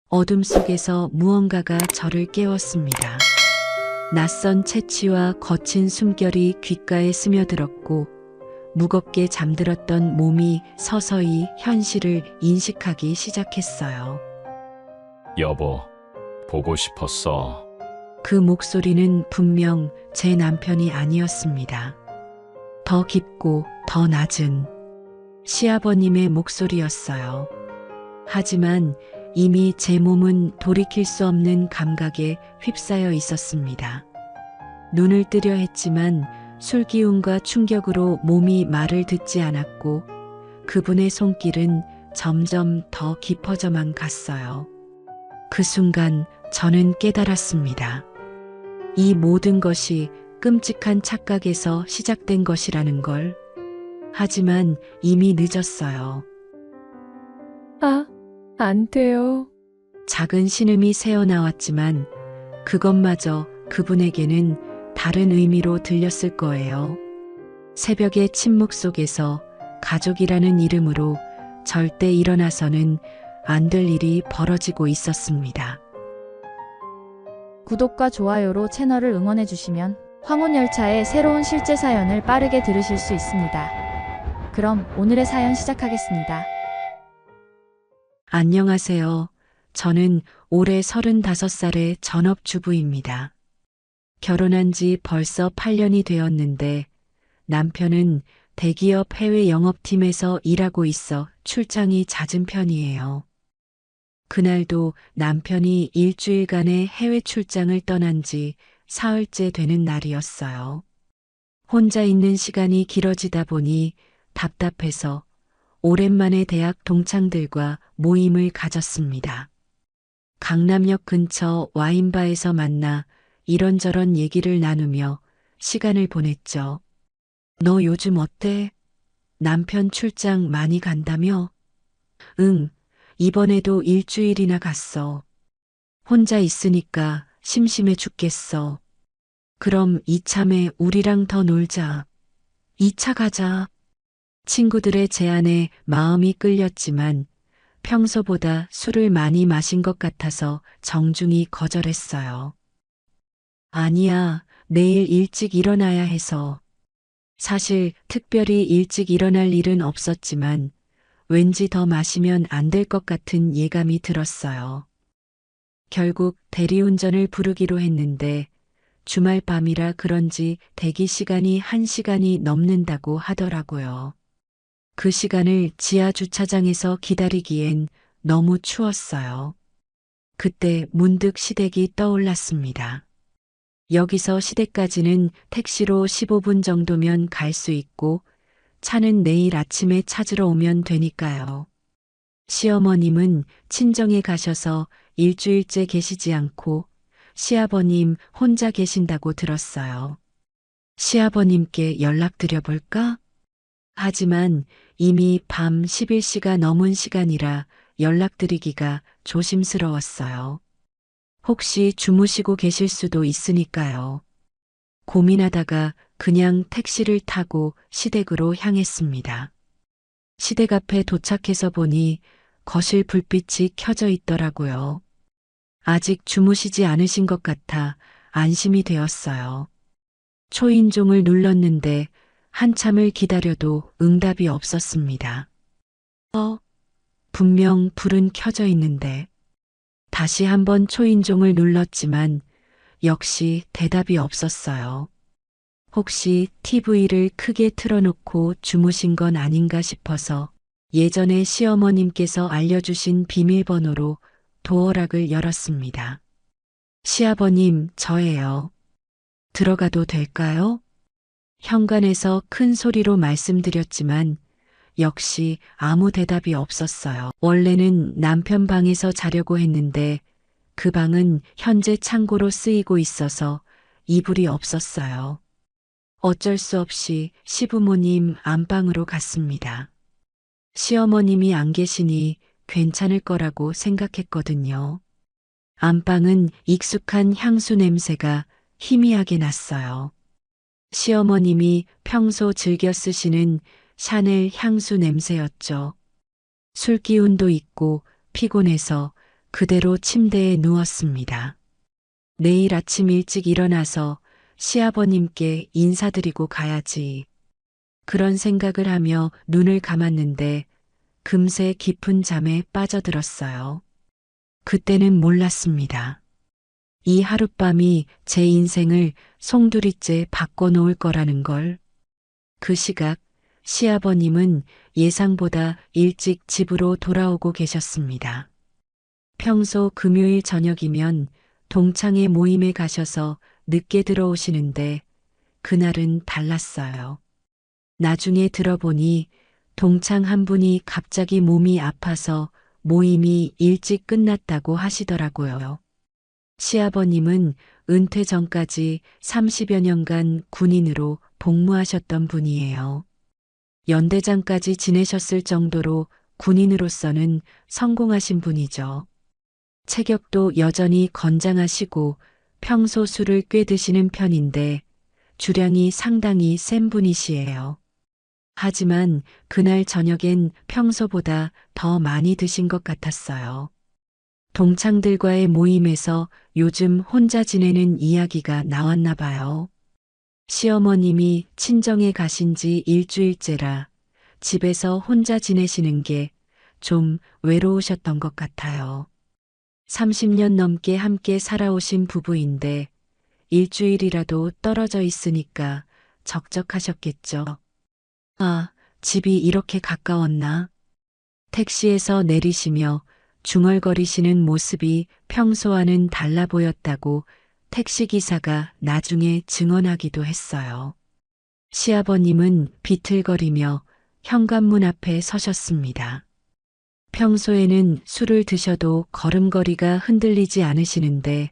어둠 속에서 무언가가 저를 깨웠습니다. 낯선 채취와 거친 숨결이 귓가에 스며들었고 무겁게 잠들었던 몸이 서서히 현실을 인식하기 시작했어요. 여보, 보고 싶었어. 그 목소리는 분명 제 남편이 아니었습니다. 더 깊고 더 낮은 시아버님의 목소리였어요. 하지만 이미 제 몸은 돌이킬 수 없는 감각에 휩싸여 있었습니다. 눈을 뜨려 했지만 술기운과 충격으로 몸이 말을 듣지 않았고 그분의 손길은 점점 더 깊어져만 갔어요. 그 순간 저는 깨달았습니다. 이 모든 것이 끔찍한 착각에서 시작된 것이라는 걸. 하지만 이미 늦었어요. 안 돼요. 작은 신음이 새어나왔지만 그것마저 그분에게는 다른 의미로 들렸을 거예요. 새벽의 침묵 속에서 가족이라는 이름으로 절대 일어나서는 안 될 일이 벌어지고 있었습니다. 구독과 좋아요로 채널을 응원해 주시면 황혼열차의 새로운 실제 사연을 빠르게 들으실 수 있습니다. 그럼 오늘의 사연 시작하겠습니다. 안녕하세요. 저는 올해 35살의 전업주부입니다. 결혼한 지 벌써 8년이 되었는데 남편은 대기업 해외 영업팀에서 일하고 있어 출장이 잦은 편이에요. 그날도 남편이 일주일간의 해외 출장을 떠난 지 사흘째 되는 날이었어요. 혼자 있는 시간이 길어지다 보니 답답해서 오랜만에 대학 동창들과 모임을 가졌습니다. 강남역 근처 와인바에서 만나 이런저런 얘기를 나누며 시간을 보냈죠. 너 요즘 어때? 남편 출장 많이 간다며? 응, 이번에도 일주일이나 갔어. 혼자 있으니까 심심해 죽겠어. 그럼 이참에 우리랑 더 놀자. 2차 가자. 친구들의 제안에 마음이 끌렸지만 평소보다 술을 많이 마신 것 같아서 정중히 거절했어요. 아니야, 내일 일찍 일어나야 해서. 사실 특별히 일찍 일어날 일은 없었지만 왠지 더 마시면 안 될 것 같은 예감이 들었어요. 결국 대리운전을 부르기로 했는데 주말 밤이라 그런지 대기 시간이 1시간이 넘는다고 하더라고요. 그 시간을 지하 주차장에서 기다리기엔 너무 추웠어요. 그때 문득 시댁이 떠올랐습니다. 여기서 시댁까지는 택시로 15분 정도면 갈 수 있고 차는 내일 아침에 찾으러 오면 되니까요. 시어머님은 친정에 가셔서 일주일째 계시지 않고 시아버님 혼자 계신다고 들었어요. 시아버님께 연락드려볼까? 하지만 이미 밤 11시가 넘은 시간이라 연락드리기가 조심스러웠어요. 혹시 주무시고 계실 수도 있으니까요. 고민하다가 그냥 택시를 타고 시댁으로 향했습니다. 시댁 앞에 도착해서 보니 거실 불빛이 켜져 있더라고요. 아직 주무시지 않으신 것 같아 안심이 되었어요. 초인종을 눌렀는데 한참을 기다려도 응답이 없었습니다. 분명 불은 켜져 있는데. 다시 한번 초인종을 눌렀지만 역시 대답이 없었어요. 혹시 TV를 크게 틀어놓고 주무신 건 아닌가 싶어서 예전에 시어머님께서 알려주신 비밀번호로 도어락을 열었습니다. 시아버님, 저예요. 들어가도 될까요? 현관에서 큰 소리로 말씀드렸지만 역시 아무 대답이 없었어요. 원래는 남편 방에서 자려고 했는데 그 방은 현재 창고로 쓰이고 있어서 이불이 없었어요. 어쩔 수 없이 시부모님 안방으로 갔습니다. 시어머님이 안 계시니 괜찮을 거라고 생각했거든요. 안방은 익숙한 향수 냄새가 희미하게 났어요. 시어머님이 평소 즐겨 쓰시는 샤넬 향수 냄새였죠. 술 기운도 있고 피곤해서 그대로 침대에 누웠습니다. 내일 아침 일찍 일어나서 시아버님께 인사드리고 가야지. 그런 생각을 하며 눈을 감았는데 금세 깊은 잠에 빠져들었어요. 그때는 몰랐습니다. 이 하룻밤이 제 인생을 송두리째 바꿔놓을 거라는 걸. 그 시각 시아버님은 예상보다 일찍 집으로 돌아오고 계셨습니다. 평소 금요일 저녁이면 동창회 모임에 가셔서 늦게 들어오시는데 그날은 달랐어요. 나중에 들어보니 동창 한 분이 갑자기 몸이 아파서 모임이 일찍 끝났다고 하시더라고요. 시아버님은 은퇴 전까지 30여 년간 군인으로 복무하셨던 분이에요. 연대장까지 지내셨을 정도로 군인으로서는 성공하신 분이죠. 체격도 여전히 건장하시고 평소 술을 꽤 드시는 편인데 주량이 상당히 센 분이시에요. 하지만 그날 저녁엔 평소보다 더 많이 드신 것 같았어요. 동창들과의 모임에서 요즘 혼자 지내는 이야기가 나왔나 봐요. 시어머님이 친정에 가신 지 일주일째라 집에서 혼자 지내시는 게 좀 외로우셨던 것 같아요. 30년 넘게 함께 살아오신 부부인데 일주일이라도 떨어져 있으니까 적적하셨겠죠. 아, 집이 이렇게 가까웠나? 택시에서 내리시며 중얼거리시는 모습이 평소와는 달라 보였다고 택시기사가 나중에 증언하기도 했어요. 시아버님은 비틀거리며 현관문 앞에 서셨습니다. 평소에는 술을 드셔도 걸음걸이가 흔들리지 않으시는데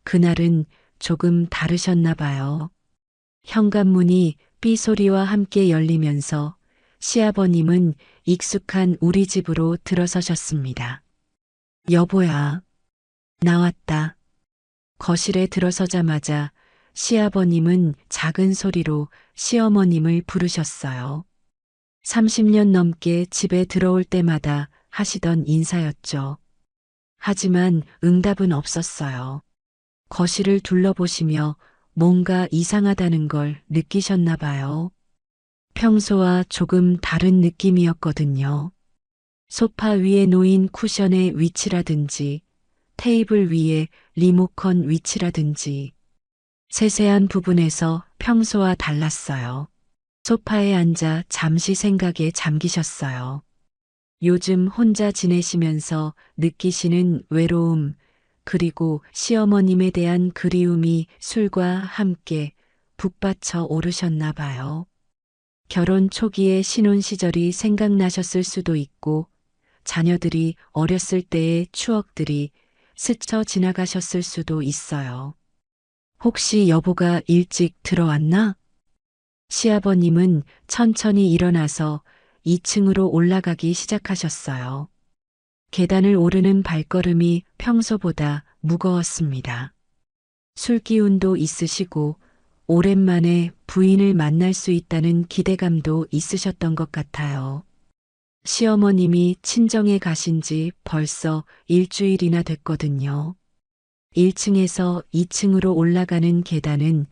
그날은 조금 다르셨나 봐요. 현관문이 삐소리와 함께 열리면서 시아버님은 익숙한 우리 집으로 들어서셨습니다. 여보야, 나왔다. 거실에 들어서자마자 시아버님은 작은 소리로 시어머님을 부르셨어요. 30년 넘게 집에 들어올 때마다 하시던 인사였죠. 하지만 응답은 없었어요. 거실을 둘러보시며 뭔가 이상하다는 걸 느끼셨나 봐요. 평소와 조금 다른 느낌이었거든요. 소파 위에 놓인 쿠션의 위치라든지 테이블 위에 리모컨 위치라든지 세세한 부분에서 평소와 달랐어요. 소파에 앉아 잠시 생각에 잠기셨어요. 요즘 혼자 지내시면서 느끼시는 외로움, 그리고 시어머님에 대한 그리움이 술과 함께 북받쳐 오르셨나 봐요. 결혼 초기의 신혼 시절이 생각나셨을 수도 있고, 자녀들이 어렸을 때의 추억들이 스쳐 지나가셨을 수도 있어요. 혹시 여보가 일찍 들어왔나? 시아버님은 천천히 일어나서 2층으로 올라가기 시작하셨어요. 계단을 오르는 발걸음이 평소보다 무거웠습니다. 술기운도 있으시고 오랜만에 부인을 만날 수 있다는 기대감도 있으셨던 것 같아요. 시어머님이 친정에 가신 지 벌써 일주일이나 됐거든요. 1층에서 2층으로 올라가는 계단은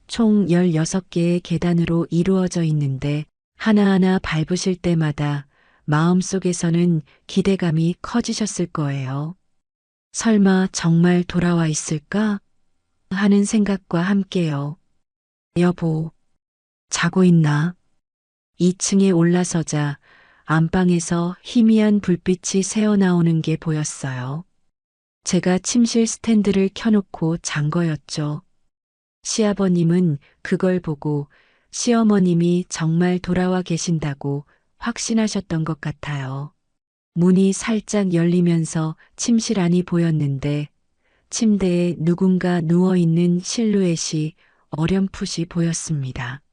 총 16개의 계단으로 이루어져 있는데 하나하나 밟으실 때마다 마음속에서는 기대감이 커지셨을 거예요. 설마 정말 돌아와 있을까? 하는 생각과 함께요. 여보, 자고 있나? 2층에 올라서자 안방에서 희미한 불빛이 새어나오는 게 보였어요. 제가 침실 스탠드를 켜놓고 잔 거였죠. 시아버님은 그걸 보고 시어머님이 정말 돌아와 계신다고 확신하셨던 것 같아요. 문이 살짝 열리면서 침실 안이 보였는데 침대에 누군가 누워있는 실루엣이 어렴풋이 보였습니다.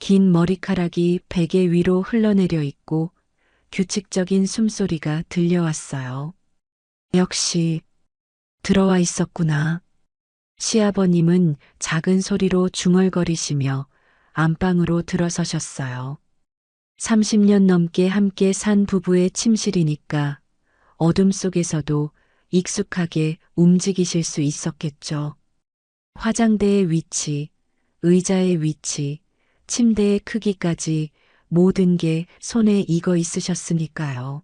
긴 머리카락이 베개 위로 흘러내려 있고 규칙적인 숨소리가 들려왔어요. 역시 들어와 있었구나. 시아버님은 작은 소리로 중얼거리시며 안방으로 들어서셨어요. 30년 넘게 함께 산 부부의 침실이니까 어둠 속에서도 익숙하게 움직이실 수 있었겠죠. 화장대의 위치, 의자의 위치, 침대의 크기까지 모든 게 손에 익어 있으셨으니까요.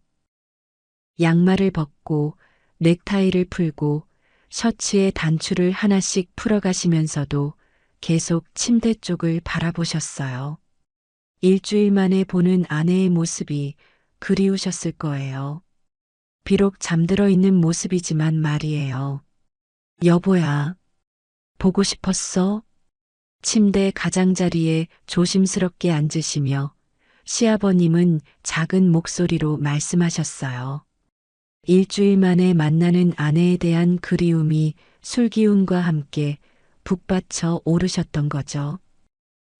양말을 벗고 넥타이를 풀고 셔츠의 단추를 하나씩 풀어가시면서도 계속 침대 쪽을 바라보셨어요. 일주일 만에 보는 아내의 모습이 그리우셨을 거예요. 비록 잠들어 있는 모습이지만 말이에요. 여보야, 보고 싶었어? 침대 가장자리에 조심스럽게 앉으시며 시아버님은 작은 목소리로 말씀하셨어요. 일주일 만에 만나는 아내에 대한 그리움이 술기운과 함께 북받쳐 오르셨던 거죠.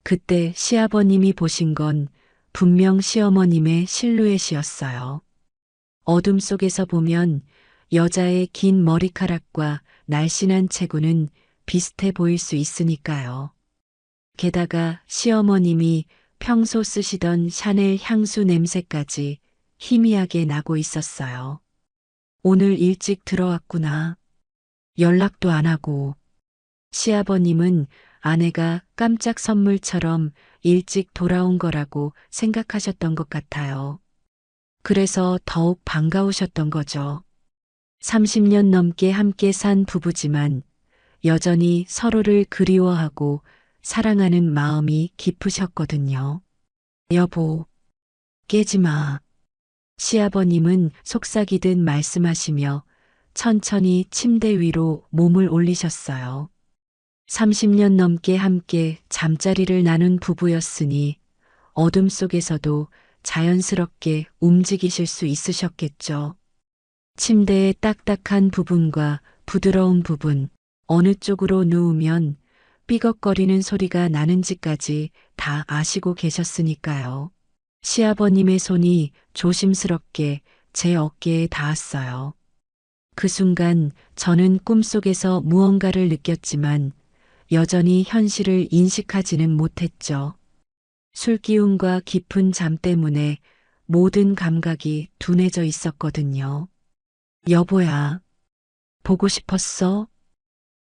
그때 시아버님이 보신 건 분명 시어머님의 실루엣이었어요. 어둠 속에서 보면 여자의 긴 머리카락과 날씬한 체구는 비슷해 보일 수 있으니까요. 게다가 시어머님이 평소 쓰시던 샤넬 향수 냄새까지 희미하게 나고 있었어요. 오늘 일찍 들어왔구나. 연락도 안 하고. 시아버님은 아내가 깜짝 선물처럼 일찍 돌아온 거라고 생각하셨던 것 같아요. 그래서 더욱 반가우셨던 거죠. 30년 넘게 함께 산 부부지만 여전히 서로를 그리워하고 사랑하는 마음이 깊으셨거든요. 여보, 깨지 마. 시아버님은 속삭이듯 말씀하시며 천천히 침대 위로 몸을 올리셨어요. 30년 넘게 함께 잠자리를 나눈 부부였으니 어둠 속에서도 자연스럽게 움직이실 수 있으셨겠죠. 침대의 딱딱한 부분과 부드러운 부분, 어느 쪽으로 누우면 삐걱거리는 소리가 나는지까지 다 아시고 계셨으니까요. 시아버님의 손이 조심스럽게 제 어깨에 닿았어요. 그 순간 저는 꿈속에서 무언가를 느꼈지만 여전히 현실을 인식하지는 못했죠. 술기운과 깊은 잠 때문에 모든 감각이 둔해져 있었거든요. 여보야, 보고 싶었어?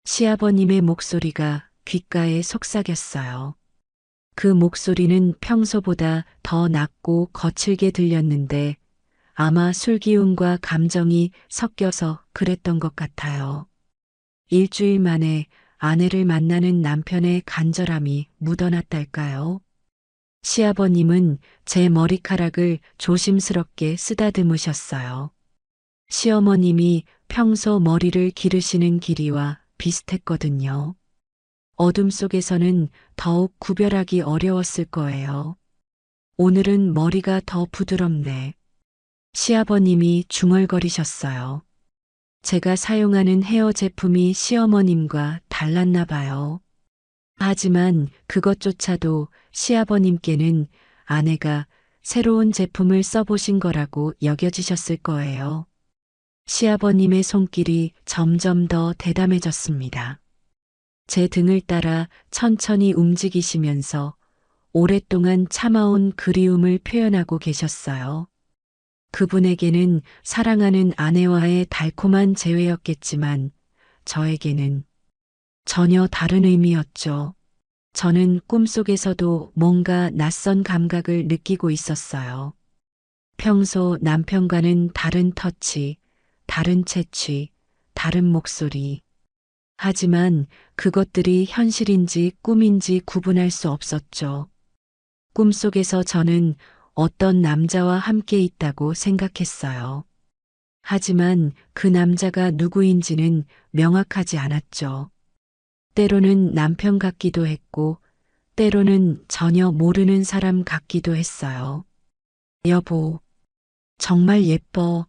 시아버님의 목소리가 귓가에 속삭였어요. 그 목소리는 평소보다 더 낮고 거칠게 들렸는데 아마 술기운과 감정이 섞여서 그랬던 것 같아요. 일주일 만에 아내를 만나는 남편의 간절함이 묻어났달까요? 시아버님은 제 머리카락을 조심스럽게 쓰다듬으셨어요. 시어머님이 평소 머리를 기르시는 길이와 비슷했거든요. 어둠 속에서는 더욱 구별하기 어려웠을 거예요. 오늘은 머리가 더 부드럽네. 시아버님이 중얼거리셨어요. 제가 사용하는 헤어 제품이 시어머님과 달랐나 봐요. 하지만 그것조차도 시아버님께는 아내가 새로운 제품을 써보신 거라고 여겨지셨을 거예요. 시아버님의 손길이 점점 더 대담해졌습니다. 제 등을 따라 천천히 움직이시면서 오랫동안 참아온 그리움을 표현하고 계셨어요. 그분에게는 사랑하는 아내와의 달콤한 재회였겠지만 저에게는 전혀 다른 의미였죠. 저는 꿈속에서도 뭔가 낯선 감각을 느끼고 있었어요. 평소 남편과는 다른 터치, 다른 채취, 다른 목소리. 하지만 그것들이 현실인지 꿈인지 구분할 수 없었죠. 꿈속에서 저는 어떤 남자와 함께 있다고 생각했어요. 하지만 그 남자가 누구인지는 명확하지 않았죠. 때로는 남편 같기도 했고, 때로는 전혀 모르는 사람 같기도 했어요. 여보, 정말 예뻐.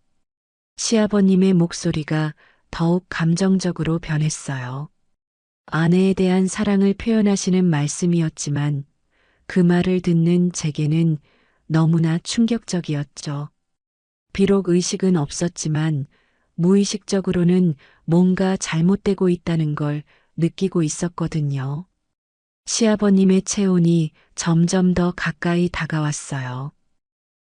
시아버님의 목소리가 더욱 감정적으로 변했어요. 아내에 대한 사랑을 표현하시는 말씀이었지만 그 말을 듣는 제게는 너무나 충격적이었죠. 비록 의식은 없었지만 무의식적으로는 뭔가 잘못되고 있다는 걸 느끼고 있었거든요. 시아버님의 체온이 점점 더 가까이 다가왔어요.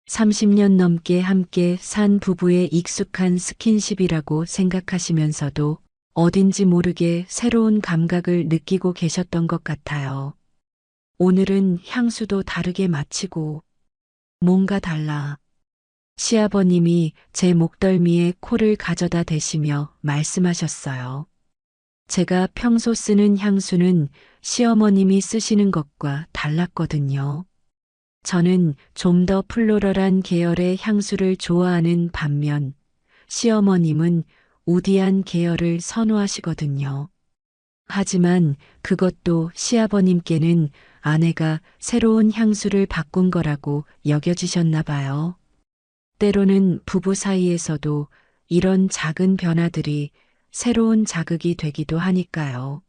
30년 넘게 함께 산 부부의 익숙한 스킨십이라고 생각하시면서도 어딘지 모르게 새로운 감각을 느끼고 계셨던 것 같아요. 오늘은 향수도 다르게 마치고 뭔가 달라. 시아버님이 제 목덜미에 코를 가져다 대시며 말씀하셨어요. 제가 평소 쓰는 향수는 시어머님이 쓰시는 것과 달랐거든요. 저는 좀 더 플로럴한 계열의 향수를 좋아하는 반면 시어머님은 우디한 계열을 선호하시거든요. 하지만 그것도 시아버님께는 아내가 새로운 향수를 바꾼 거라고 여겨지셨나 봐요. 때로는 부부 사이에서도 이런 작은 변화들이 새로운 자극이 되기도 하니까요.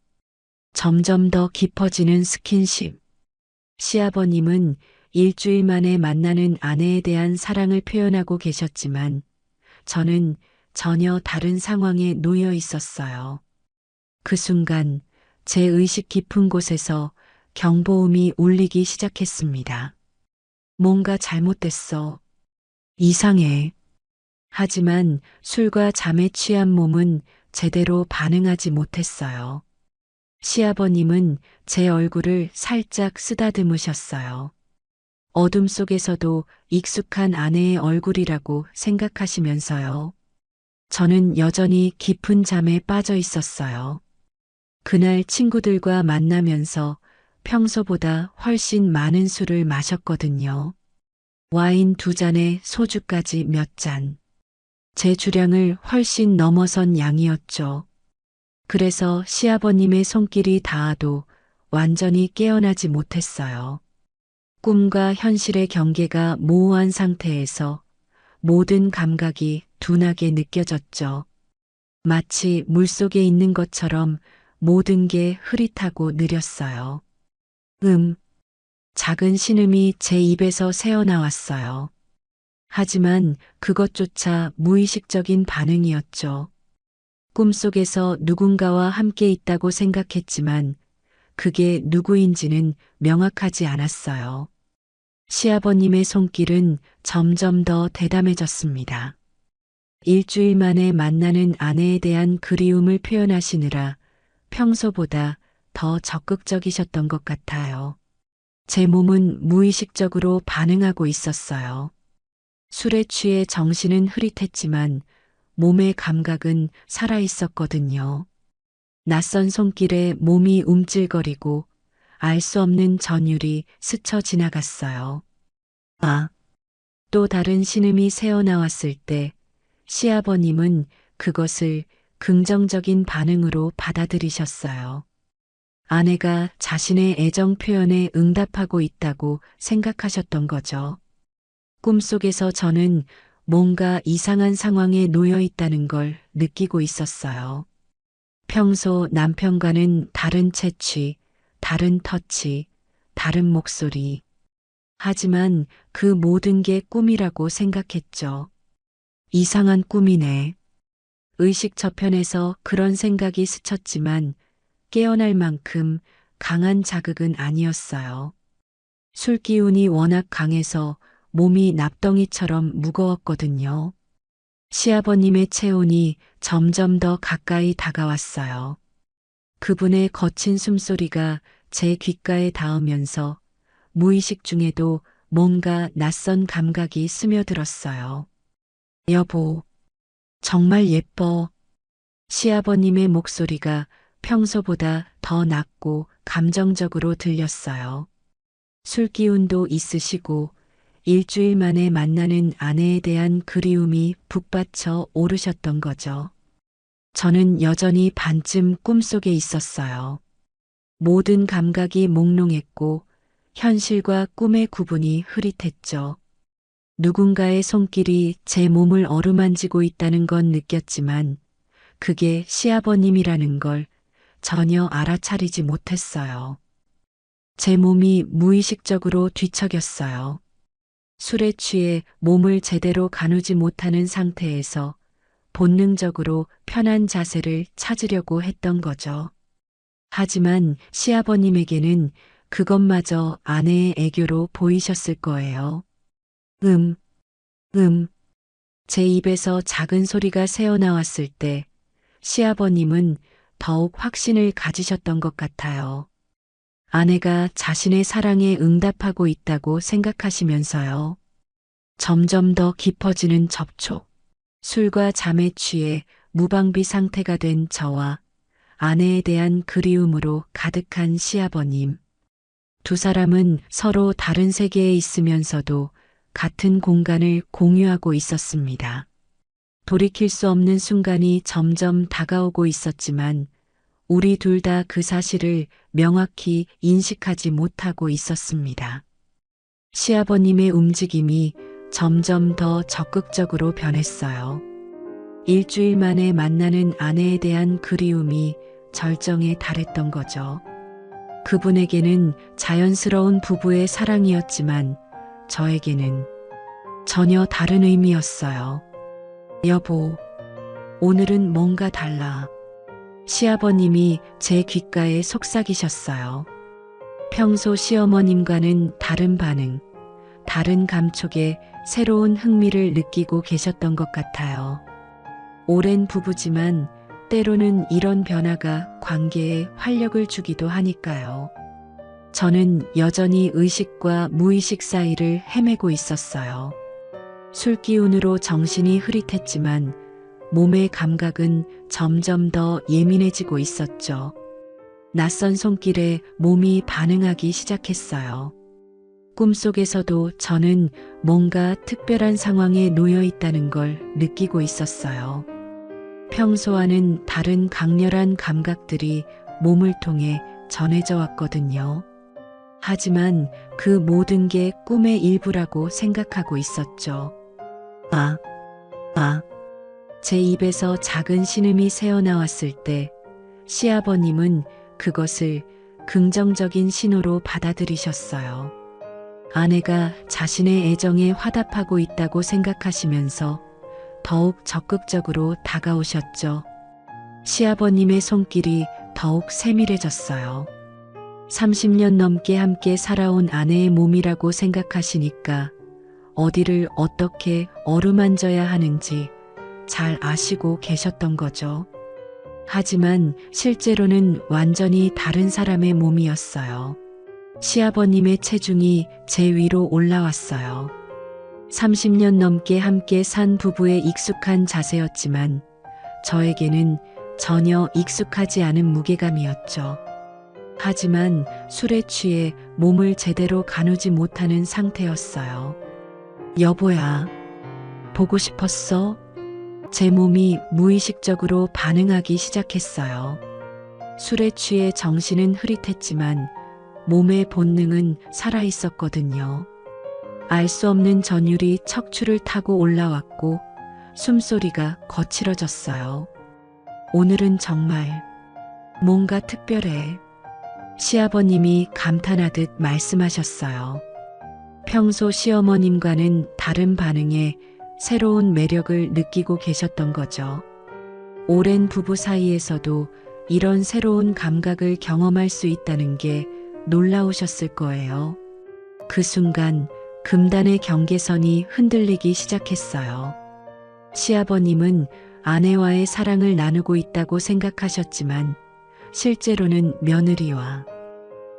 점점 더 깊어지는 스킨십. 시아버님은 일주일 만에 만나는 아내에 대한 사랑을 표현하고 계셨지만 저는 전혀 다른 상황에 놓여 있었어요. 그 순간 제 의식 깊은 곳에서 경보음이 울리기 시작했습니다. 뭔가 잘못됐어. 이상해. 하지만 술과 잠에 취한 몸은 제대로 반응하지 못했어요. 시아버님은 제 얼굴을 살짝 쓰다듬으셨어요. 어둠 속에서도 익숙한 아내의 얼굴이라고 생각하시면서요. 저는 여전히 깊은 잠에 빠져 있었어요. 그날 친구들과 만나면서 평소보다 훨씬 많은 술을 마셨거든요. 와인 2잔에 소주까지 몇 잔. 제 주량을 훨씬 넘어선 양이었죠. 그래서 시아버님의 손길이 닿아도 완전히 깨어나지 못했어요. 꿈과 현실의 경계가 모호한 상태에서 모든 감각이 둔하게 느껴졌죠. 마치 물속에 있는 것처럼 모든 게 흐릿하고 느렸어요. 작은 신음이 제 입에서 새어나왔어요. 하지만 그것조차 무의식적인 반응이었죠. 꿈속에서 누군가와 함께 있다고 생각했지만 그게 누구인지는 명확하지 않았어요. 시아버님의 손길은 점점 더 대담해졌습니다. 일주일 만에 만나는 아내에 대한 그리움을 표현하시느라 평소보다 더 적극적이셨던 것 같아요. 제 몸은 무의식적으로 반응하고 있었어요. 술에 취해 정신은 흐릿했지만 몸의 감각은 살아있었거든요. 낯선 손길에 몸이 움찔거리고 알 수 없는 전율이 스쳐 지나갔어요. 또 다른 신음이 새어나왔을 때 시아버님은 그것을 긍정적인 반응으로 받아들이셨어요. 아내가 자신의 애정 표현에 응답하고 있다고 생각하셨던 거죠. 꿈속에서 저는 뭔가 이상한 상황에 놓여 있다는 걸 느끼고 있었어요. 평소 남편과는 다른 채취, 다른 터치, 다른 목소리. 하지만 그 모든 게 꿈이라고 생각했죠. 이상한 꿈이네. 의식 저편에서 그런 생각이 스쳤지만 깨어날 만큼 강한 자극은 아니었어요. 술 기운이 워낙 강해서 몸이 납덩이처럼 무거웠거든요. 시아버님의 체온이 점점 더 가까이 다가왔어요. 그분의 거친 숨소리가 제 귓가에 닿으면서 무의식 중에도 뭔가 낯선 감각이 스며들었어요. 여보, 정말 예뻐. 시아버님의 목소리가 평소보다 더 낮고 감정적으로 들렸어요. 술 기운도 있으시고 일주일 만에 만나는 아내에 대한 그리움이 북받쳐 오르셨던 거죠. 저는 여전히 반쯤 꿈속에 있었어요. 모든 감각이 몽롱했고 현실과 꿈의 구분이 흐릿했죠. 누군가의 손길이 제 몸을 어루만지고 있다는 건 느꼈지만 그게 시아버님이라는 걸 전혀 알아차리지 못했어요. 제 몸이 무의식적으로 뒤척였어요. 술에 취해 몸을 제대로 가누지 못하는 상태에서 본능적으로 편한 자세를 찾으려고 했던 거죠. 하지만 시아버님에게는 그것마저 아내의 애교로 보이셨을 거예요. 제 입에서 작은 소리가 새어나왔을 때 시아버님은 더욱 확신을 가지셨던 것 같아요. 아내가 자신의 사랑에 응답하고 있다고 생각하시면서요. 점점 더 깊어지는 접촉. 술과 잠에 취해 무방비 상태가 된 저와 아내에 대한 그리움으로 가득한 시아버님. 두 사람은 서로 다른 세계에 있으면서도 같은 공간을 공유하고 있었습니다. 돌이킬 수 없는 순간이 점점 다가오고 있었지만 우리 둘 다 그 사실을 명확히 인식하지 못하고 있었습니다. 시아버님의 움직임이 점점 더 적극적으로 변했어요. 일주일 만에 만나는 아내에 대한 그리움이 절정에 달했던 거죠. 그분에게는 자연스러운 부부의 사랑이었지만 저에게는 전혀 다른 의미였어요. 여보, 오늘은 뭔가 달라. 시아버님이 제 귓가에 속삭이셨어요. 평소 시어머님과는 다른 반응, 다른 감촉에 새로운 흥미를 느끼고 계셨던 것 같아요. 오랜 부부지만 때로는 이런 변화가 관계에 활력을 주기도 하니까요. 저는 여전히 의식과 무의식 사이를 헤매고 있었어요. 술 기운으로 정신이 흐릿했지만 몸의 감각은 점점 더 예민해지고 있었죠. 낯선 손길에 몸이 반응하기 시작했어요. 꿈속에서도 저는 뭔가 특별한 상황에 놓여 있다는 걸 느끼고 있었어요. 평소와는 다른 강렬한 감각들이 몸을 통해 전해져 왔거든요. 하지만 그 모든 게 꿈의 일부라고 생각하고 있었죠. 제 입에서 작은 신음이 새어나왔을 때 시아버님은 그것을 긍정적인 신호로 받아들이셨어요. 아내가 자신의 애정에 화답하고 있다고 생각하시면서 더욱 적극적으로 다가오셨죠. 시아버님의 손길이 더욱 세밀해졌어요. 30년 넘게 함께 살아온 아내의 몸이라고 생각하시니까 어디를 어떻게 어루만져야 하는지 잘 아시고 계셨던 거죠. 하지만 실제로는 완전히 다른 사람의 몸이었어요. 시아버님의 체중이 제 위로 올라왔어요. 30년 넘게 함께 산 부부의 익숙한 자세였지만 저에게는 전혀 익숙하지 않은 무게감이었죠. 하지만 술에 취해 몸을 제대로 가누지 못하는 상태였어요. 여보야, 보고 싶었어? 제 몸이 무의식적으로 반응하기 시작했어요. 술에 취해 정신은 흐릿했지만 몸의 본능은 살아있었거든요. 알 수 없는 전율이 척추를 타고 올라왔고 숨소리가 거칠어졌어요. 오늘은 정말 뭔가 특별해. 시아버님이 감탄하듯 말씀하셨어요. 평소 시어머님과는 다른 반응에 새로운 매력을 느끼고 계셨던 거죠. 오랜 부부 사이에서도 이런 새로운 감각을 경험할 수 있다는 게 놀라우셨을 거예요. 그 순간 금단의 경계선이 흔들리기 시작했어요. 시아버님은 아내와의 사랑을 나누고 있다고 생각하셨지만 실제로는 며느리와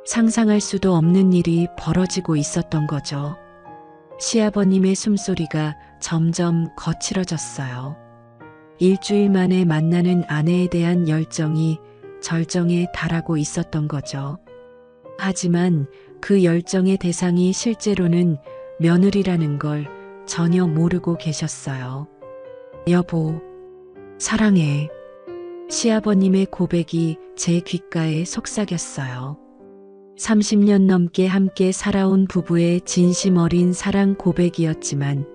상상할 수도 없는 일이 벌어지고 있었던 거죠. 시아버님의 숨소리가 점점 거칠어졌어요. 일주일 만에 만나는 아내에 대한 열정이 절정에 달하고 있었던 거죠. 하지만 그 열정의 대상이 실제로는 며느리라는 걸 전혀 모르고 계셨어요. 여보, 사랑해. 시아버님의 고백이 제 귓가에 속삭였어요. 30년 넘게 함께 살아온 부부의 진심 어린 사랑 고백이었지만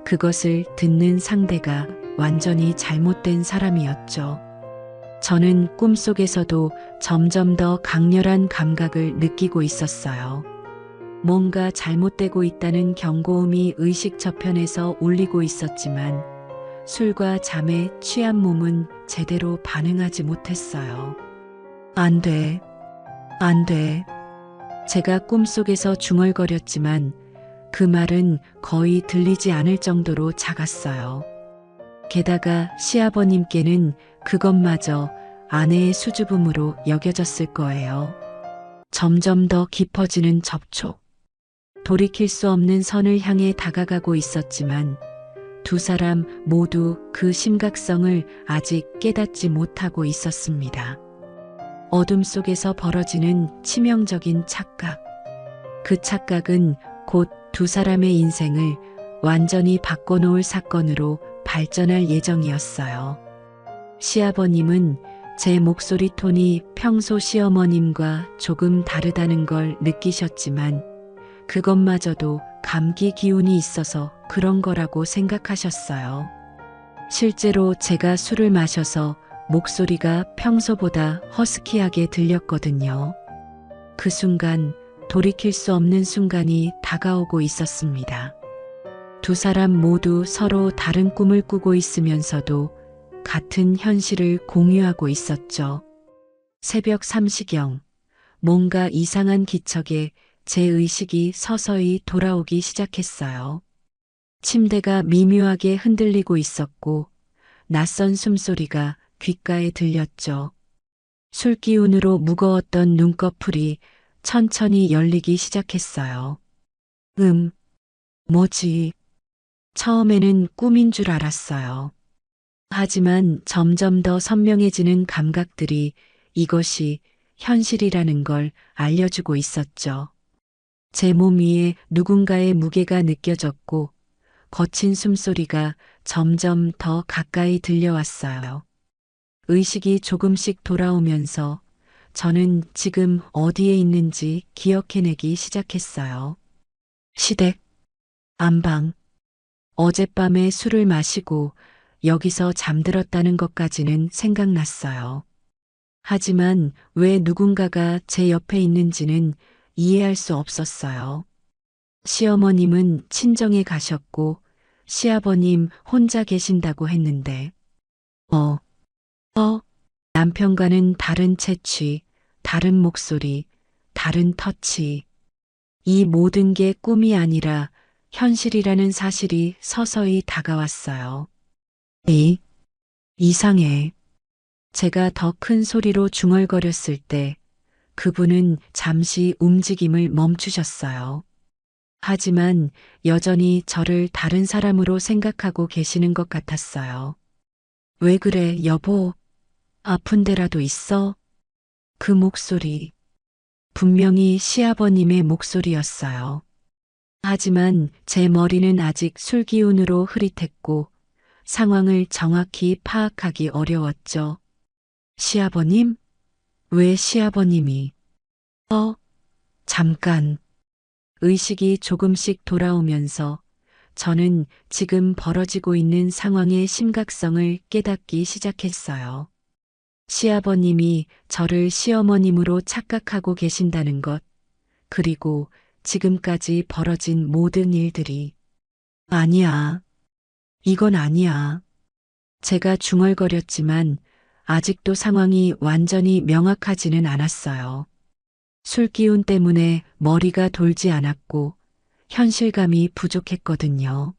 그것을 듣는 상대가 완전히 잘못된 사람이었죠. 저는 꿈속에서도 점점 더 강렬한 감각을 느끼고 있었어요. 뭔가 잘못되고 있다는 경고음이 의식 저편에서 울리고 있었지만 술과 잠에 취한 몸은 제대로 반응하지 못했어요. 안 돼. 제가 꿈속에서 중얼거렸지만 그 말은 거의 들리지 않을 정도로 작았어요. 게다가 시아버님께는 그것마저 아내의 수줍음으로 여겨졌을 거예요. 점점 더 깊어지는 접촉. 돌이킬 수 없는 선을 향해 다가가고 있었지만 두 사람 모두 그 심각성을 아직 깨닫지 못하고 있었습니다. 어둠 속에서 벌어지는 치명적인 착각. 그 착각은 곧 두 사람의 인생을 완전히 바꿔놓을 사건으로 발전할 예정이었어요. 시아버님은 제 목소리 톤이 평소 시어머님과 조금 다르다는 걸 느끼셨지만 그것마저도 감기 기운이 있어서 그런 거라고 생각하셨어요. 실제로 제가 술을 마셔서 목소리가 평소보다 허스키하게 들렸거든요. 그 순간 돌이킬 수 없는 순간이 다가오고 있었습니다. 두 사람 모두 서로 다른 꿈을 꾸고 있으면서도 같은 현실을 공유하고 있었죠. 새벽 3시경, 뭔가 이상한 기척에 제 의식이 서서히 돌아오기 시작했어요. 침대가 미묘하게 흔들리고 있었고 낯선 숨소리가 귓가에 들렸죠. 술기운으로 무거웠던 눈꺼풀이 천천히 열리기 시작했어요. 뭐지? 처음에는 꿈인 줄 알았어요. 하지만 점점 더 선명해지는 감각들이 이것이 현실이라는 걸 알려주고 있었죠. 제 몸 위에 누군가의 무게가 느껴졌고 거친 숨소리가 점점 더 가까이 들려왔어요. 의식이 조금씩 돌아오면서 저는 지금 어디에 있는지 기억해내기 시작했어요. 시댁, 안방. 어젯밤에 술을 마시고 여기서 잠들었다는 것까지는 생각났어요. 하지만 왜 누군가가 제 옆에 있는지는 이해할 수 없었어요. 시어머님은 친정에 가셨고 시아버님 혼자 계신다고 했는데 남편과는 다른 채취, 다른 목소리, 다른 터치. 이 모든 게 꿈이 아니라 현실이라는 사실이 서서히 다가왔어요. 이상해. 제가 더 큰 소리로 중얼거렸을 때 그분은 잠시 움직임을 멈추셨어요. 하지만 여전히 저를 다른 사람으로 생각하고 계시는 것 같았어요. 왜 그래, 여보? 아픈 데라도 있어? 그 목소리. 분명히 시아버님의 목소리였어요. 하지만 제 머리는 아직 술기운으로 흐릿했고 상황을 정확히 파악하기 어려웠죠. 시아버님? 왜 시아버님이? 잠깐. 의식이 조금씩 돌아오면서 저는 지금 벌어지고 있는 상황의 심각성을 깨닫기 시작했어요. 시아버님이 저를 시어머님으로 착각하고 계신다는 것, 그리고 지금까지 벌어진 모든 일들이. 아니야. 이건 아니야. 제가 중얼거렸지만 아직도 상황이 완전히 명확하지는 않았어요. 술기운 때문에 머리가 돌지 않았고 현실감이 부족했거든요.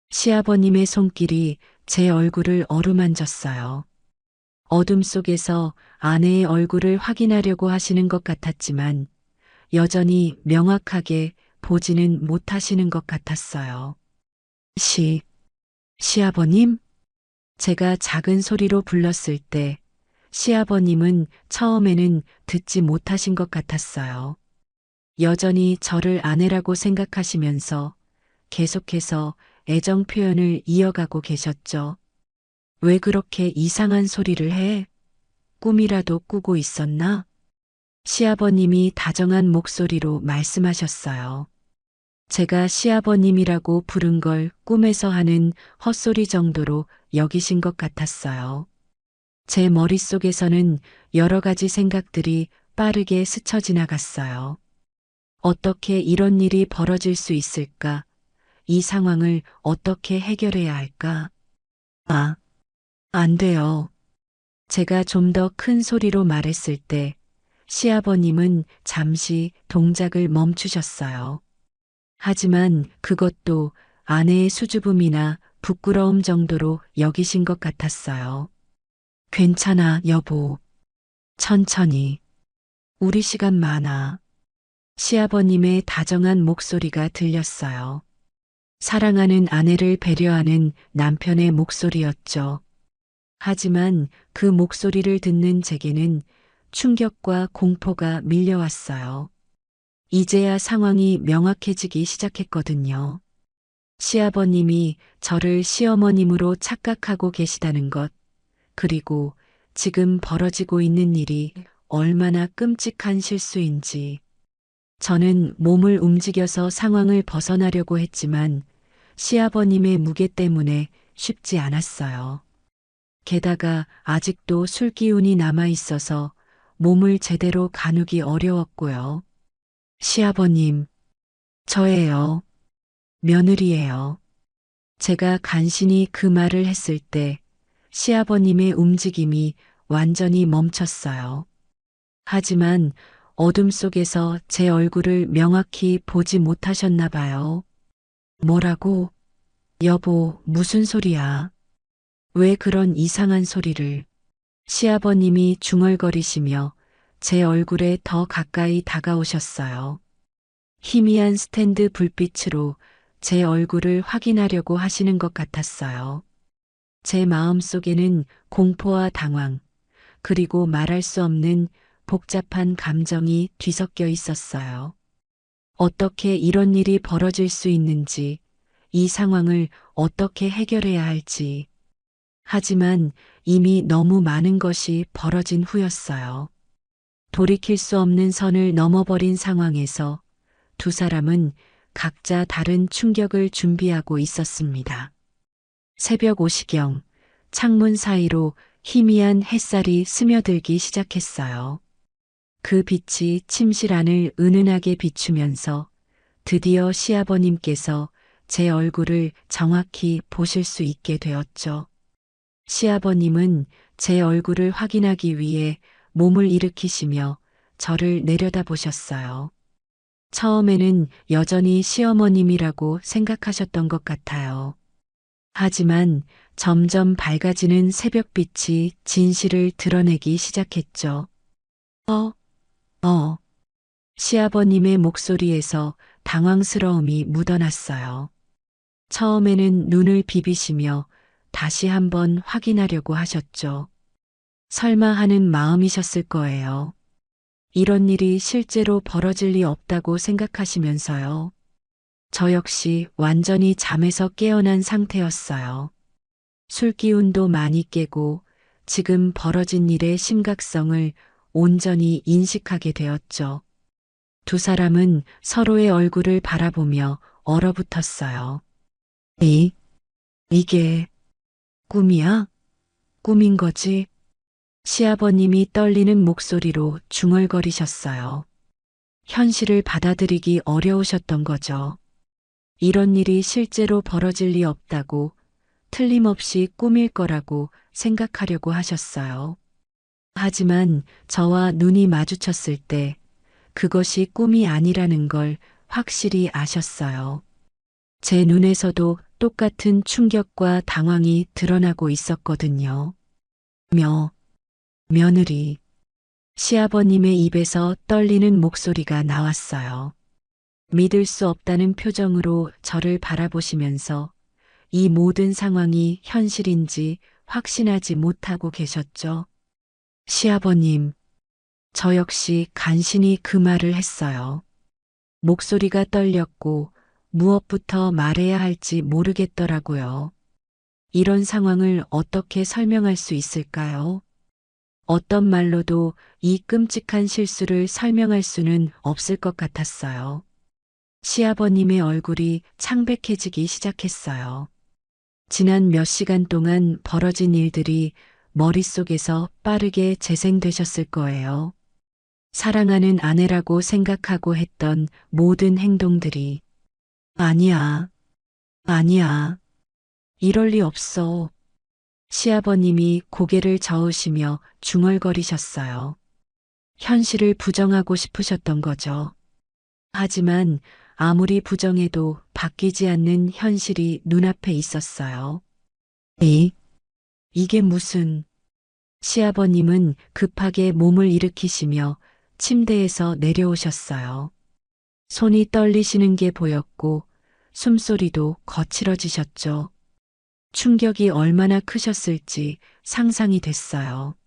시아버님의 손길이 제 얼굴을 어루만졌어요. 어둠 속에서 아내의 얼굴을 확인하려고 하시는 것 같았지만 여전히 명확하게 보지는 못하시는 것 같았어요. 시아버님? 제가 작은 소리로 불렀을 때 시아버님은 처음에는 듣지 못하신 것 같았어요. 여전히 저를 아내라고 생각하시면서 계속해서 애정 표현을 이어가고 계셨죠. 왜 그렇게 이상한 소리를 해? 꿈이라도 꾸고 있었나? 시아버님이 다정한 목소리로 말씀하셨어요. 제가 시아버님이라고 부른 걸 꿈에서 하는 헛소리 정도로 여기신 것 같았어요. 제 머릿속에서는 여러 가지 생각들이 빠르게 스쳐 지나갔어요. 어떻게 이런 일이 벌어질 수 있을까? 이 상황을 어떻게 해결해야 할까? 안 돼요. 제가 좀 더 큰 소리로 말했을 때 시아버님은 잠시 동작을 멈추셨어요. 하지만 그것도 아내의 수줍음이나 부끄러움 정도로 여기신 것 같았어요. 괜찮아, 여보. 천천히. 우리 시간 많아. 시아버님의 다정한 목소리가 들렸어요. 사랑하는 아내를 배려하는 남편의 목소리였죠. 하지만 그 목소리를 듣는 제게는 충격과 공포가 밀려왔어요. 이제야 상황이 명확해지기 시작했거든요. 시아버님이 저를 시어머님으로 착각하고 계시다는 것, 그리고 지금 벌어지고 있는 일이 얼마나 끔찍한 실수인지. 저는 몸을 움직여서 상황을 벗어나려고 했지만 시아버님의 무게 때문에 쉽지 않았어요. 게다가 아직도 술 기운이 남아 있어서 몸을 제대로 가누기 어려웠고요. 시아버님, 저예요. 며느리예요. 제가 간신히 그 말을 했을 때 시아버님의 움직임이 완전히 멈췄어요. 하지만 어둠 속에서 제 얼굴을 명확히 보지 못하셨나 봐요. 뭐라고? 여보, 무슨 소리야? 왜 그런 이상한 소리를? 시아버님이 중얼거리시며 제 얼굴에 더 가까이 다가오셨어요. 희미한 스탠드 불빛으로 제 얼굴을 확인하려고 하시는 것 같았어요. 제 마음 속에는 공포와 당황, 그리고 말할 수 없는 복잡한 감정이 뒤섞여 있었어요. 어떻게 이런 일이 벌어질 수 있는지, 이 상황을 어떻게 해결해야 할지. 하지만 이미 너무 많은 것이 벌어진 후였어요. 돌이킬 수 없는 선을 넘어버린 상황에서 두 사람은 각자 다른 충격을 준비하고 있었습니다. 새벽 5시경, 창문 사이로 희미한 햇살이 스며들기 시작했어요. 그 빛이 침실 안을 은은하게 비추면서 드디어 시아버님께서 제 얼굴을 정확히 보실 수 있게 되었죠. 시아버님은 제 얼굴을 확인하기 위해 몸을 일으키시며 저를 내려다보셨어요. 처음에는 여전히 시어머님이라고 생각하셨던 것 같아요. 하지만 점점 밝아지는 새벽빛이 진실을 드러내기 시작했죠. 시아버님의 목소리에서 당황스러움이 묻어났어요. 처음에는 눈을 비비시며 다시 한번 확인하려고 하셨죠. 설마 하는 마음이셨을 거예요. 이런 일이 실제로 벌어질 리 없다고 생각하시면서요. 저 역시 완전히 잠에서 깨어난 상태였어요. 술 기운도 많이 깨고 지금 벌어진 일의 심각성을 온전히 인식하게 되었죠. 두 사람은 서로의 얼굴을 바라보며 얼어붙었어요. 이게 꿈이야? 꿈인 거지? 시아버님이 떨리는 목소리로 중얼거리셨어요. 현실을 받아들이기 어려우셨던 거죠. 이런 일이 실제로 벌어질 리 없다고, 틀림없이 꿈일 거라고 생각하려고 하셨어요. 하지만 저와 눈이 마주쳤을 때 그것이 꿈이 아니라는 걸 확실히 아셨어요. 제 눈에서도 똑같은 충격과 당황이 드러나고 있었거든요. 며느리. 시아버님의 입에서 떨리는 목소리가 나왔어요. 믿을 수 없다는 표정으로 저를 바라보시면서 이 모든 상황이 현실인지 확신하지 못하고 계셨죠. 시아버님, 저 역시 간신히 그 말을 했어요. 목소리가 떨렸고 무엇부터 말해야 할지 모르겠더라고요. 이런 상황을 어떻게 설명할 수 있을까요? 어떤 말로도 이 끔찍한 실수를 설명할 수는 없을 것 같았어요. 시아버님의 얼굴이 창백해지기 시작했어요. 지난 몇 시간 동안 벌어진 일들이 머릿속에서 빠르게 재생되셨을 거예요. 사랑하는 아내라고 생각하고 했던 모든 행동들이 아니야. 이럴 리 없어. 시아버님이 고개를 저으시며 중얼거리셨어요. 현실을 부정하고 싶으셨던 거죠. 하지만 아무리 부정해도 바뀌지 않는 현실이 눈앞에 있었어요. 이게 무슨... 시아버님은 급하게 몸을 일으키시며 침대에서 내려오셨어요. 손이 떨리시는 게 보였고 숨소리도 거칠어지셨죠. 충격이 얼마나 크셨을지 상상이 됐어요.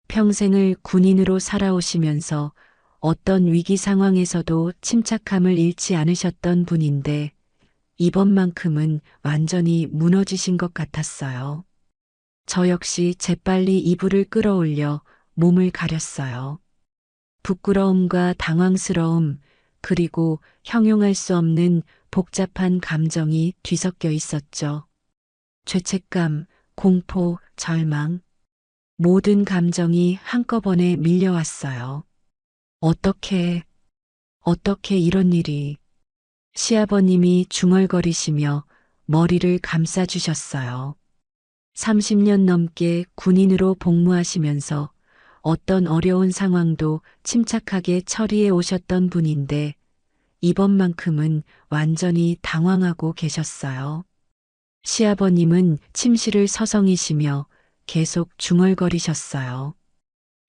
평생을 군인으로 살아오시면서 어떤 위기 상황에서도 침착함을 잃지 않으셨던 분인데 이번만큼은 완전히 무너지신 것 같았어요. 저 역시 재빨리 이불을 끌어올려 몸을 가렸어요. 부끄러움과 당황스러움, 그리고 형용할 수 없는 복잡한 감정이 뒤섞여 있었죠. 죄책감, 공포, 절망, 모든 감정이 한꺼번에 밀려왔어요. 어떻게 이런 일이... 시아버님이 중얼거리시며 머리를 감싸주셨어요. 30년 넘게 군인으로 복무하시면서 어떤 어려운 상황도 침착하게 처리해 오셨던 분인데 이번만큼은 완전히 당황하고 계셨어요. 시아버님은 침실을 서성이시며 계속 중얼거리셨어요.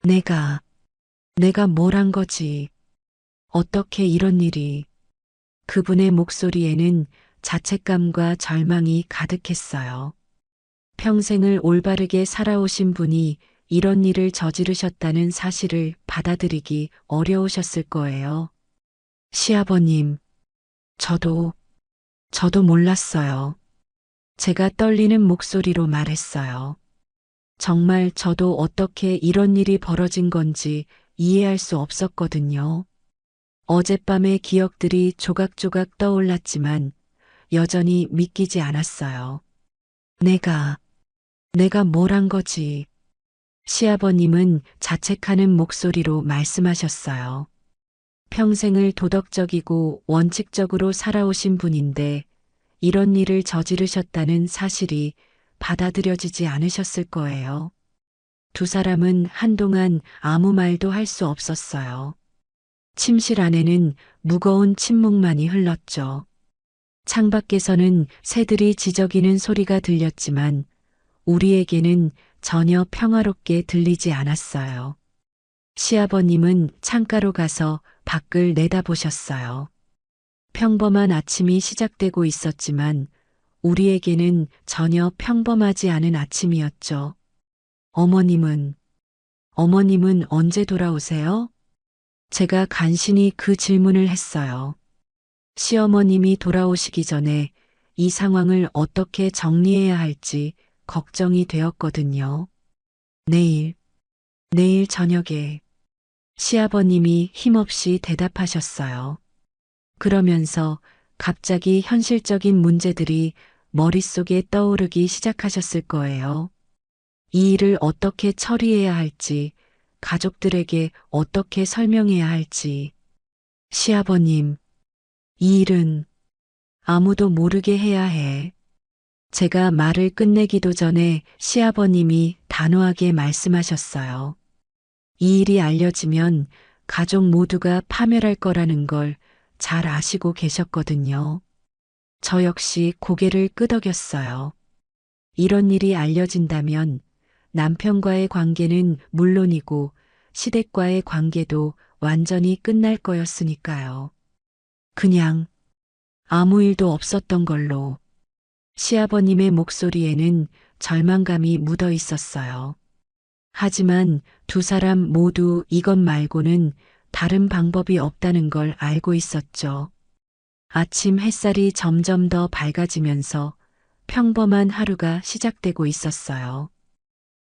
내가 뭘 한 거지? 어떻게 이런 일이... 그분의 목소리에는 자책감과 절망이 가득했어요. 평생을 올바르게 살아오신 분이 이런 일을 저지르셨다는 사실을 받아들이기 어려우셨을 거예요. 시아버님, 저도 몰랐어요. 제가 떨리는 목소리로 말했어요. 정말 저도 어떻게 이런 일이 벌어진 건지 이해할 수 없었거든요. 어젯밤의 기억들이 조각조각 떠올랐지만 여전히 믿기지 않았어요. 내가 뭘 한 거지? 시아버님은 자책하는 목소리로 말씀하셨어요. 평생을 도덕적이고 원칙적으로 살아오신 분인데 이런 일을 저지르셨다는 사실이 받아들여지지 않으셨을 거예요. 두 사람은 한동안 아무 말도 할 수 없었어요. 침실 안에는 무거운 침묵만이 흘렀죠. 창밖에서는 새들이 지저귀는 소리가 들렸지만 우리에게는 전혀 평화롭게 들리지 않았어요. 시아버님은 창가로 가서 밖을 내다보셨어요. 평범한 아침이 시작되고 있었지만 우리에게는 전혀 평범하지 않은 아침이었죠. 어머님은 언제 돌아오세요? 제가 간신히 그 질문을 했어요. 시어머님이 돌아오시기 전에 이 상황을 어떻게 정리해야 할지 걱정이 되었거든요. 내일 저녁에... 시아버님이 힘없이 대답하셨어요. 그러면서 갑자기 현실적인 문제들이 머릿속에 떠오르기 시작하셨을 거예요. 이 일을 어떻게 처리해야 할지, 가족들에게 어떻게 설명해야 할지. 시아버님, 이 일은 아무도 모르게 해야 해. 제가 말을 끝내기도 전에 시아버님이 단호하게 말씀하셨어요. 이 일이 알려지면 가족 모두가 파멸할 거라는 걸 잘 아시고 계셨거든요. 저 역시 고개를 끄덕였어요. 이런 일이 알려진다면 남편과의 관계는 물론이고 시댁과의 관계도 완전히 끝날 거였으니까요. 그냥 아무 일도 없었던 걸로. 시아버님의 목소리에는 절망감이 묻어 있었어요. 하지만 두 사람 모두 이것 말고는 다른 방법이 없다는 걸 알고 있었죠. 아침 햇살이 점점 더 밝아지면서 평범한 하루가 시작되고 있었어요.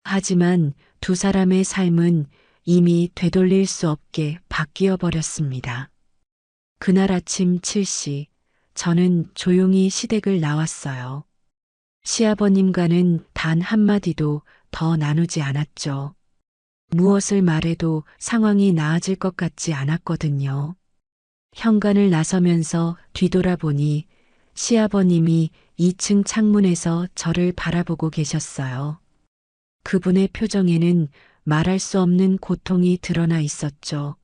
하지만 두 사람의 삶은 이미 되돌릴 수 없게 바뀌어 버렸습니다. 그날 아침 7시, 저는 조용히 시댁을 나왔어요. 시아버님과는 단 한마디도 더 나누지 않았죠. 무엇을 말해도 상황이 나아질 것 같지 않았거든요. 현관을 나서면서 뒤돌아보니 시아버님이 2층 창문에서 저를 바라보고 계셨어요. 그분의 표정에는 말할 수 없는 고통이 드러나 있었죠.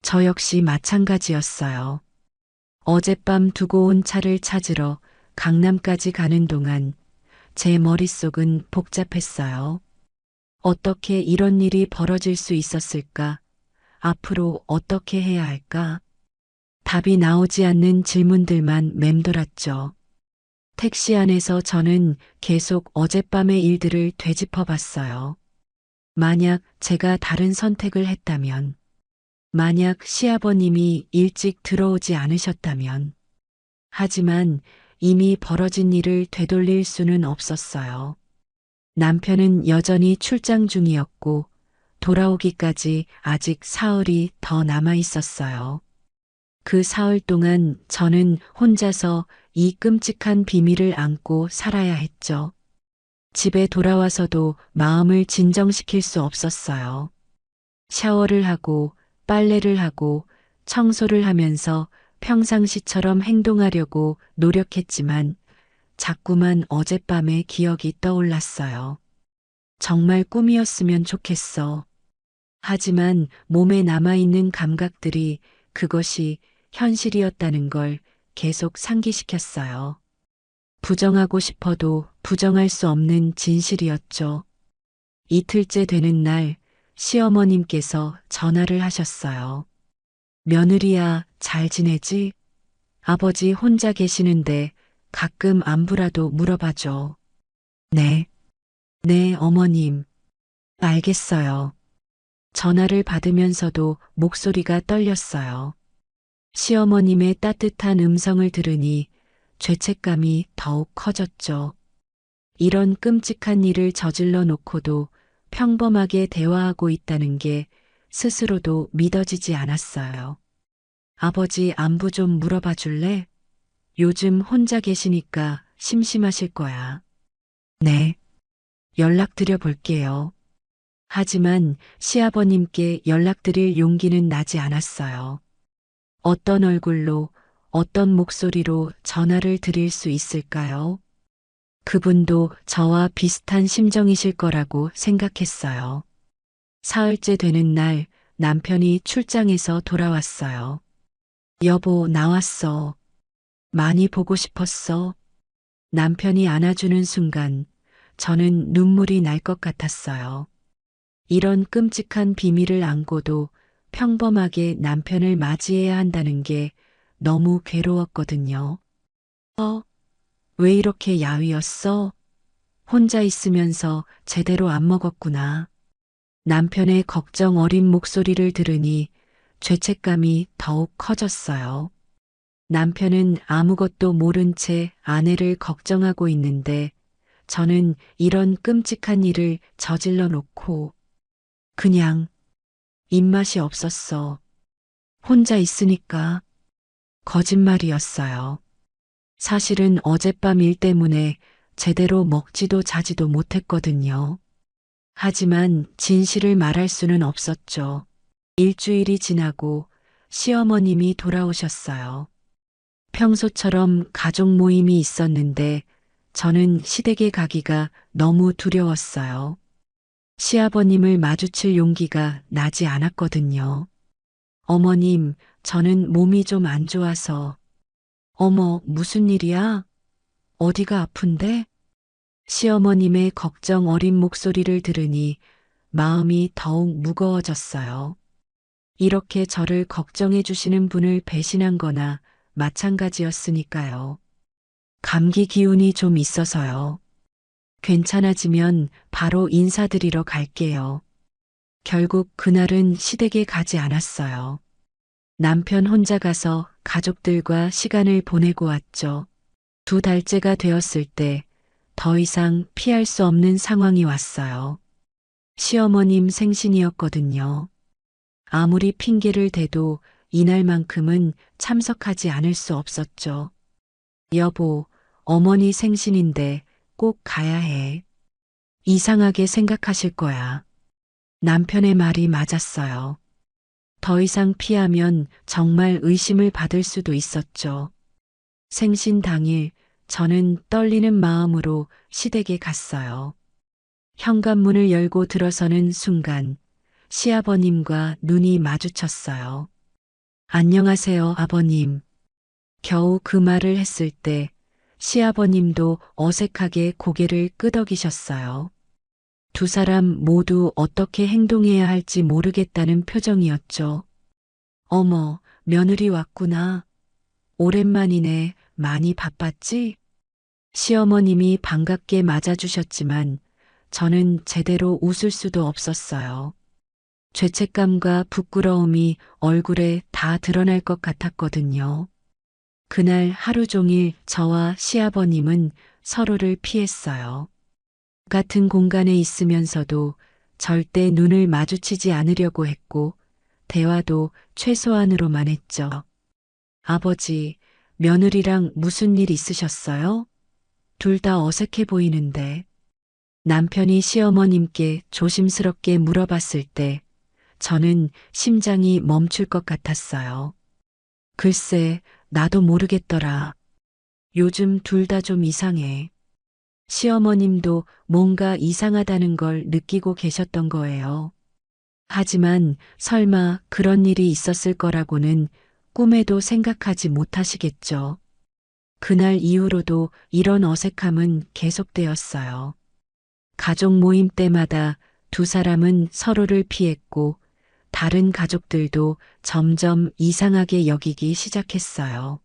저 역시 마찬가지였어요. 어젯밤 두고 온 차를 찾으러 강남까지 가는 동안 제 머릿속은 복잡했어요. 어떻게 이런 일이 벌어질 수 있었을까? 앞으로 어떻게 해야 할까? 답이 나오지 않는 질문들만 맴돌았죠. 택시 안에서 저는 계속 어젯밤의 일들을 되짚어 봤어요. 만약 제가 다른 선택을 했다면, 만약 시아버님이 일찍 들어오지 않으셨다면, 하지만 이미 벌어진 일을 되돌릴 수는 없었어요. 남편은 여전히 출장 중이었고, 돌아오기까지 아직 사흘이 더 남아 있었어요. 그 사흘 동안 저는 혼자서 이 끔찍한 비밀을 안고 살아야 했죠. 집에 돌아와서도 마음을 진정시킬 수 없었어요. 샤워를 하고 빨래를 하고 청소를 하면서 평상시처럼 행동하려고 노력했지만 자꾸만 어젯밤의 기억이 떠올랐어요. 정말 꿈이었으면 좋겠어. 하지만 몸에 남아있는 감각들이 그것이 현실이었다는 걸 계속 상기시켰어요. 부정하고 싶어도 부정할 수 없는 진실이었죠. 이틀째 되는 날 시어머님께서 전화를 하셨어요. 며느리야, 잘 지내지? 아버지 혼자 계시는데 가끔 안부라도 물어봐줘. 네. 네, 어머님. 알겠어요. 전화를 받으면서도 목소리가 떨렸어요. 시어머님의 따뜻한 음성을 들으니 죄책감이 더욱 커졌죠. 이런 끔찍한 일을 저질러 놓고도 평범하게 대화하고 있다는 게 스스로도 믿어지지 않았어요. 아버지 안부 좀 물어봐 줄래? 요즘 혼자 계시니까 심심하실 거야. 네. 연락드려 볼게요. 하지만 시아버님께 연락드릴 용기는 나지 않았어요. 어떤 얼굴로, 어떤 목소리로 전화를 드릴 수 있을까요? 그분도 저와 비슷한 심정이실 거라고 생각했어요. 사흘째 되는 날 남편이 출장에서 돌아왔어요. 여보, 나왔어. 많이 보고 싶었어. 남편이 안아주는 순간 저는 눈물이 날 것 같았어요. 이런 끔찍한 비밀을 안고도 평범하게 남편을 맞이해야 한다는 게 너무 괴로웠거든요. 왜 이렇게 야위었어? 혼자 있으면서 제대로 안 먹었구나. 남편의 걱정 어린 목소리를 들으니 죄책감이 더욱 커졌어요. 남편은 아무것도 모른 채 아내를 걱정하고 있는데 저는 이런 끔찍한 일을 저질러 놓고 그냥 입맛이 없었어. 혼자 있으니까 거짓말이었어요. 사실은 어젯밤 일 때문에 제대로 먹지도 자지도 못했거든요. 하지만 진실을 말할 수는 없었죠. 일주일이 지나고 시어머님이 돌아오셨어요. 평소처럼 가족 모임이 있었는데 저는 시댁에 가기가 너무 두려웠어요. 시아버님을 마주칠 용기가 나지 않았거든요. 어머님, 저는 몸이 좀 안 좋아서. 어머, 무슨 일이야? 어디가 아픈데? 시어머님의 걱정 어린 목소리를 들으니 마음이 더욱 무거워졌어요. 이렇게 저를 걱정해 주시는 분을 배신한 거나 마찬가지였으니까요. 감기 기운이 좀 있어서요. 괜찮아지면 바로 인사드리러 갈게요. 결국 그날은 시댁에 가지 않았어요. 남편 혼자 가서 가족들과 시간을 보내고 왔죠. 2달째가 되었을 때 더 이상 피할 수 없는 상황이 왔어요. 시어머님 생신이었거든요. 아무리 핑계를 대도 이날만큼은 참석하지 않을 수 없었죠. 여보, 어머니 생신인데 꼭 가야 해. 이상하게 생각하실 거야. 남편의 말이 맞았어요. 더 이상 피하면 정말 의심을 받을 수도 있었죠. 생신 당일 저는 떨리는 마음으로 시댁에 갔어요. 현관문을 열고 들어서는 순간 시아버님과 눈이 마주쳤어요. 안녕하세요, 아버님. 겨우 그 말을 했을 때 시아버님도 어색하게 고개를 끄덕이셨어요. 두 사람 모두 어떻게 행동해야 할지 모르겠다는 표정이었죠. 어머, 며느리 왔구나. 오랜만이네. 많이 바빴지? 시어머님이 반갑게 맞아주셨지만 저는 제대로 웃을 수도 없었어요. 죄책감과 부끄러움이 얼굴에 다 드러날 것 같았거든요. 그날 하루 종일 저와 시아버님은 서로를 피했어요. 같은 공간에 있으면서도 절대 눈을 마주치지 않으려고 했고, 대화도 최소한으로만 했죠. 아버지, 며느리랑 무슨 일 있으셨어요? 둘 다 어색해 보이는데. 남편이 시어머님께 조심스럽게 물어봤을 때 저는 심장이 멈출 것 같았어요. 글쎄, 나도 모르겠더라. 요즘 둘 다 좀 이상해. 시어머님도 뭔가 이상하다는 걸 느끼고 계셨던 거예요. 하지만 설마 그런 일이 있었을 거라고는 꿈에도 생각하지 못하시겠죠. 그날 이후로도 이런 어색함은 계속되었어요. 가족 모임 때마다 두 사람은 서로를 피했고 다른 가족들도 점점 이상하게 여기기 시작했어요.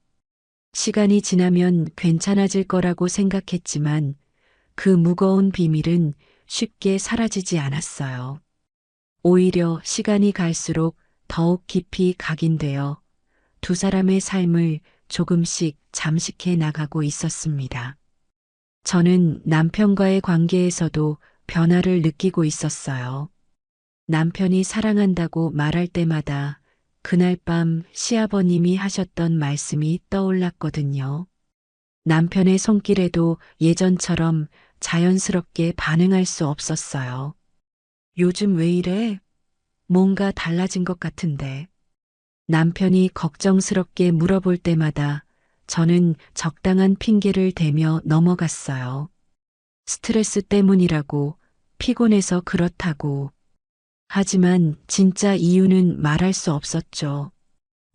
시간이 지나면 괜찮아질 거라고 생각했지만 그 무거운 비밀은 쉽게 사라지지 않았어요. 오히려 시간이 갈수록 더욱 깊이 각인되어 두 사람의 삶을 조금씩 잠식해 나가고 있었습니다. 저는 남편과의 관계에서도 변화를 느끼고 있었어요. 남편이 사랑한다고 말할 때마다 그날 밤 시아버님이 하셨던 말씀이 떠올랐거든요. 남편의 손길에도 예전처럼 자연스럽게 반응할 수 없었어요. 요즘 왜 이래? 뭔가 달라진 것 같은데. 남편이 걱정스럽게 물어볼 때마다 저는 적당한 핑계를 대며 넘어갔어요. 스트레스 때문이라고, 피곤해서 그렇다고. 하지만 진짜 이유는 말할 수 없었죠.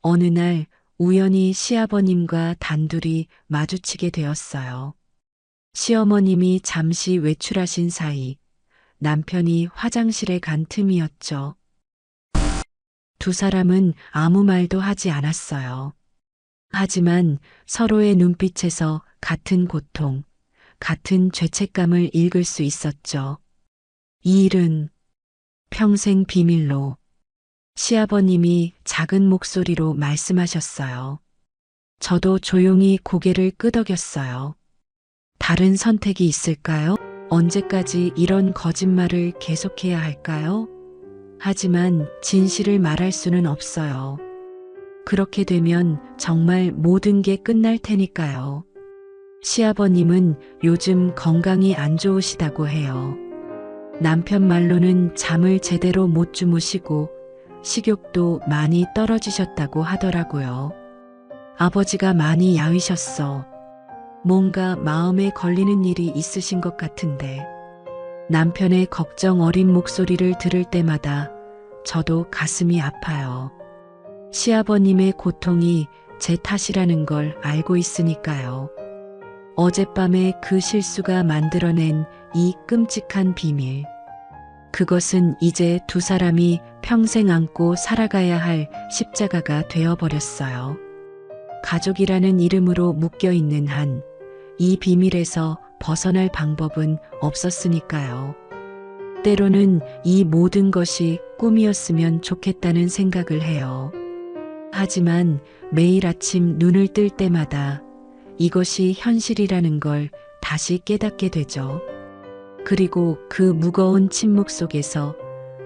어느 날 우연히 시아버님과 단둘이 마주치게 되었어요. 시어머님이 잠시 외출하신 사이 남편이 화장실에 간 틈이었죠. 두 사람은 아무 말도 하지 않았어요. 하지만 서로의 눈빛에서 같은 고통, 같은 죄책감을 읽을 수 있었죠. 이 일은 평생 비밀로. 시아버님이 작은 목소리로 말씀하셨어요. 저도 조용히 고개를 끄덕였어요. 다른 선택이 있을까요? 언제까지 이런 거짓말을 계속해야 할까요? 하지만 진실을 말할 수는 없어요. 그렇게 되면 정말 모든 게 끝날 테니까요. 시아버님은 요즘 건강이 안 좋으시다고 해요. 남편 말로는 잠을 제대로 못 주무시고 식욕도 많이 떨어지셨다고 하더라고요. 아버지가 많이 야위셨어. 뭔가 마음에 걸리는 일이 있으신 것 같은데. 남편의 걱정 어린 목소리를 들을 때마다 저도 가슴이 아파요. 시아버님의 고통이 제 탓이라는 걸 알고 있으니까요. 어젯밤에 그 실수가 만들어낸 이 끔찍한 비밀. 그것은 이제 두 사람이 평생 안고 살아가야 할 십자가가 되어버렸어요. 가족이라는 이름으로 묶여있는 한 이 비밀에서 벗어날 방법은 없었으니까요. 때로는 이 모든 것이 꿈이었으면 좋겠다는 생각을 해요. 하지만 매일 아침 눈을 뜰 때마다 이것이 현실이라는 걸 다시 깨닫게 되죠. 그리고 그 무거운 침묵 속에서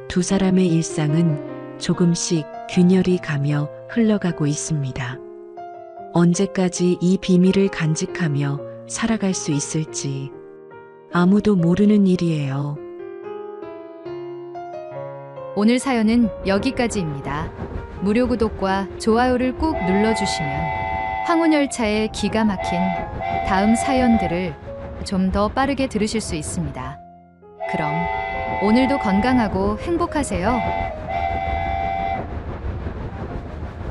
두 사람의 일상은 조금씩 균열이 가며 흘러가고 있습니다. 언제까지 이 비밀을 간직하며 살아갈 수 있을지 아무도 모르는 일이에요. 오늘 사연은 여기까지입니다. 무료 구독과 좋아요를 꾹 눌러주시면 황혼열차의 기가 막힌 다음 사연들을 좀 더 빠르게 들으실 수 있습니다. 그럼 오늘도 건강하고 행복하세요.